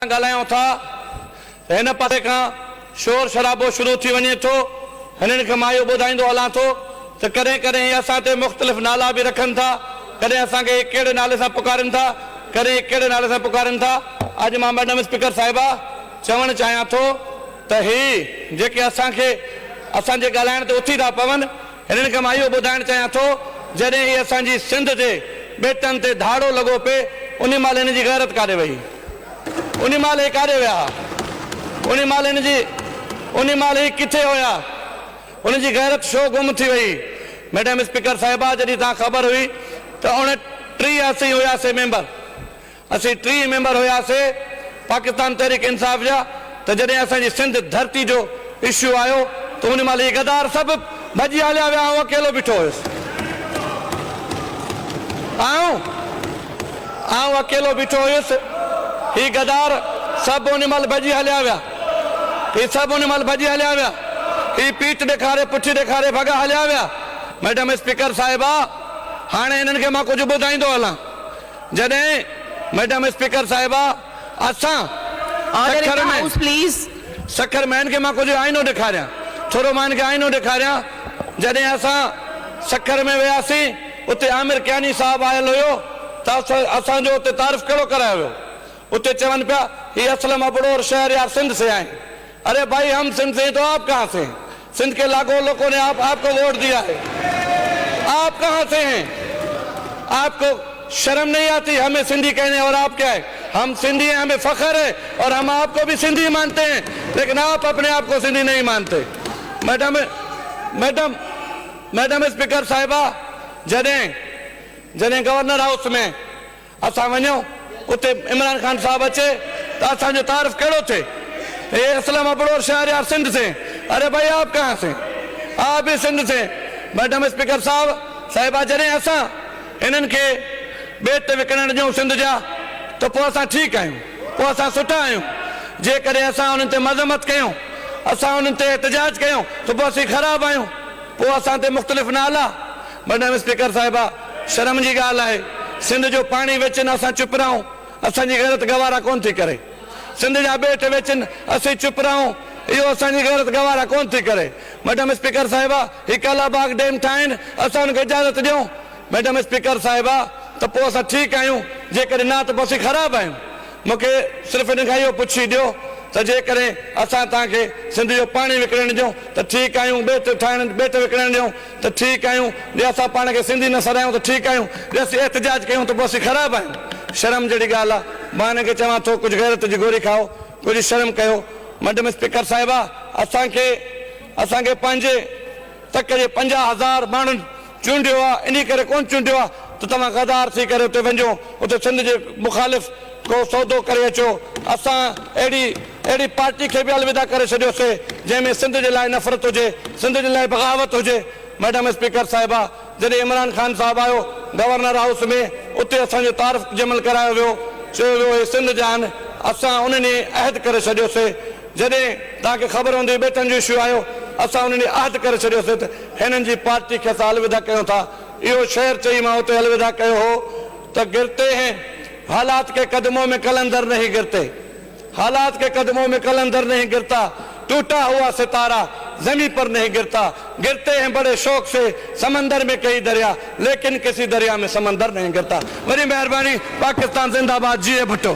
ॻाल्हायूं था हिन पासे खां शोर शराबो शुरू थी वञे थो। हिननि खे मां इहो ॿुधाईंदो हलां थो त कॾहिं कॾहिं असां ते मुख़्तलिफ़ नाला बि रखनि था, कॾहिं असांखे कहिड़े नाले सां पुकारनि था, कॾहिं कहिड़े नाले सां पुकारनि था। अॼु मां मैडम स्पीकर साहिबा चवणु चाहियां थो त ही जेके असांखे असांजे ॻाल्हाइण ते उथी था पवनि, हिननि खे मां इहो ॿुधाइणु चाहियां थो जॾहिं ही असांजी सिंध जे बेटनि ते धाड़ो लॻो पिए उन महिल हिन जी गैरत काॾे वई, उन महिल हे काॾे विया, उन महिल ही किथे हुया, उनजी गैरत छो गुम थी वई। मैडम स्पीकर साहिबा जॾहिं तव्हां ख़बर हुई त 29 असीं हुयासीं मेंबर, असीं 30 मेंबर हुयासीं पाकिस्तान तहरीक इंसाफ़ जा। त जॾहिं असांजी सिंध धरती जो इशू आयो त उन महिल ही गदार सभु भॼी हलिया विया, ऐं अकेलो बीठो हुयुसि, आऊं अकेलो बीठो हुयुसि। ही गदार सभु उन महिल भॼी हलिया विया, ही सभु उन महिल भॼी हलिया विया, ही पीठ ॾेखारे पुठी ॾेखारे भॻा हलिया विया। मैडम स्पीकर साहिबा हाणे हिननि खे मां कुझु ॿुधाईंदो हलां। जॾहिं मैडम स्पीकर साहिबा असां सखर में हिननि खे मां कुझु आईनो ॾेखारियां, थोरो मां हिनखे आईनो ॾेखारियां। जॾहिं असां सखर में वियासीं उते आमिर कियानी साहिबु आयल हुयो त असांजो उते तारीफ़ कहिड़ो करायो वियो। उते चवनि पिया ही असलम अबड़ोर शहर यार सिंध से आए। अरे भाई हम सिंध से तो आप कहाँ से? सिंध के लाखों लोगों ने आपको वोट दिया है, आप कहाँ से हैं? आपको शर्म नहीं आती हमें सिंधी कहने? और आप क्या है? हम सिंधी हैं, हमें फख्र है और हम आपको भी सिंधी मानते हैं, लेकिन आप अपने आप को सिंधी नहीं मानते। मैडम स्पीकर साहिबा जॾहिं गवर्नर हाउस में असां वञूं उते इमरान खान साहब अचे तो असांजो तारीफ़ कहिड़ो थिए, ये असलम अबड़ोर शहर यार सिंध से। अरे भाई आप कहाँ से? आप भी सिंध से। मैडम स्पीकर साहिबा जॾहिं असां हिननि खे बेट विकिणण ॾियूं सिंध जा त पोइ असां ठीकु आहियूं, पोइ असां सुठा आहियूं। जेकॾहिं असां उन्हनि ते मज़म्मत कयूं, असां उन्हनि ते एहतजाज कयूं त पोइ असीं ख़राबु आहियूं, पोइ असां ते मुख़्तलिफ़ नाला। मैडम स्पीकर साहिबा शर्म जी ॻाल्हि आहे, सिंध जो पाणी वेचनि असां चुप रहूं, असांजी गैरत गवारा कोन थी करे। सिंध जा बेट वेचनि असीं चुप रहूं, इहो असांजी गैरत गवारा कोन थी करे। मैडम स्पीकर साहिबा ही कालाबाग डैम ठाहिनि, असां हुनखे इजाज़त ॾियूं। मैडम स्पीकर साहिबा त पोइ असां ठीकु आहियूं, जेकॾहिं न त पोइ असीं ख़राबु आहियूं। मूंखे सिर्फ़ु हिन खां इहो पुछी ॾियो त जेकॾहिं असां तव्हांखे सिंध जो पाणी विकिणण ॾियूं त ठीकु आहियूं, बेट विकिणण ॾियूं त ठीकु आहियूं, जे असां पाण खे सिंधी न सरायूं त ठीकु आहियूं, जे असीं एहतजाज कयूं त पोइ असीं ख़राबु आहियूं। शर्म जहिड़ी ॻाल्हि आहे। मां हिनखे चवां थो कुझु गैरत जी गोरी खाओ, कुझु शर्म कयो। मैडम स्पीकर साहिबा असांखे पंहिंजे तक जे 50,000 माण्हुनि चूंडियो आहे, इन करे कोन चूंडियो आहे त तव्हां गदार थी करे उते वञो, उते सिंध जे मुखालिफ़ को सौदो करे अचो। असां अहिड़ी पार्टी खे बि अलविदा करे छॾियोसीं जंहिंमें सिंध जे लाइ नफ़रत हुजे, सिंध जे लाइ बग़ावत हुजे। मैडम स्पीकर साहिबा जॾहिं इमरान खान साहिबु आयो गवर्नर हाउस में, उते असांजो तारीफ़ जमल करायो वियो, चयो वियो हे सिंध जा आहिनि, असां उन्हनि अहद करे छॾियोसीं। जॾहिं तव्हांखे ख़बर हूंदी बेटनि जो इशू आयो, असां उन्हनि अहद करे छॾियोसीं त हिननि जी पार्टी खे असां अलविदा कयूं था। इहो शहर चई मां उते अलविदा कयो हो त गिरते हैं हालात के कदमों में कलंदर नहीं गिरते, हालात के कदमों में कलंदर नहीं गिरता, टूटा हुआ सितारा जमीन पर नहीं गिरता, गिरते हैं बड़े शौक से समंदर में कई दरिया, लेकिन किसी दरिया में समंदर नहीं गिरता। बड़ी मेहरबानी। पाकिस्तान जिंदाबाद, जिए भुट्टो।